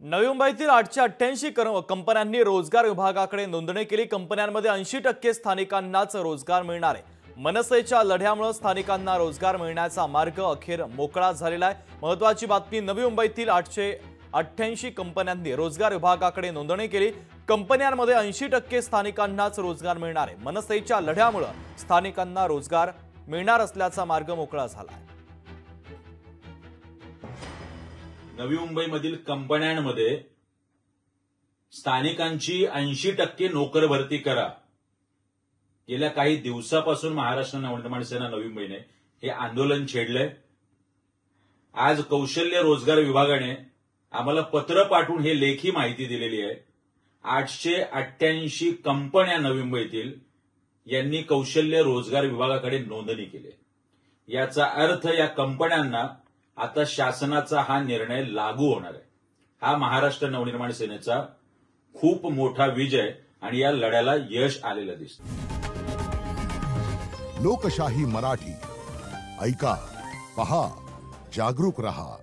नवी मुंबईतील 888 कंपन्यांनी रोजगार विभागाकडे नोंदणी केली। कंपन्यांमध्ये 80% स्थानिकांनाच रोजगार मिळणार आहे। मनसेच्या लढ्यामुळे स्थानिकांना रोजगार मिळण्याचा मार्ग अखेर मोकळा झालेला आहे। महत्त्वाची बातमी, नवी मुंबईतील 888 कंपन्यांनी रोजगार विभागाकडे नोंदणी केली। कंपन्यांमध्ये 80% स्थानिकांनाच रोजगार मिळणार आहे। मनसेच्या लढ्यामुळे स्थानिकांना रोजगार मिळणार असल्याचा मार्ग मोकळा झाला आहे। नवी मुंबईमधील कंपन्यांमध्ये स्थानिकांची 80% नोकर भरती करा। गेल्या काही दिवसापासून महाराष्ट्र नवनिर्माण सेना नवी मुंबईने हे आंदोलन छेडलंय। आज कौशल्य रोजगार विभागाने आम्हाला पत्र पाठवून हे लेखी माहिती दिलेली आहे। 888 कंपन्या नवी मुंबईतील यांनी कौशल्य रोजगार विभागाकडे नोंदणी केली। याचा अर्थ या कंपन्यांना आता शासनाचा हा निर्णय लागू होणार आहे। हा महाराष्ट्र नवनिर्माण सेनेचा खूप मोठा विजय आणि या लढ्याला यश आलेलं दिसतं। लोकशाही मराठी ऐका, पहा, जागरूक रहा।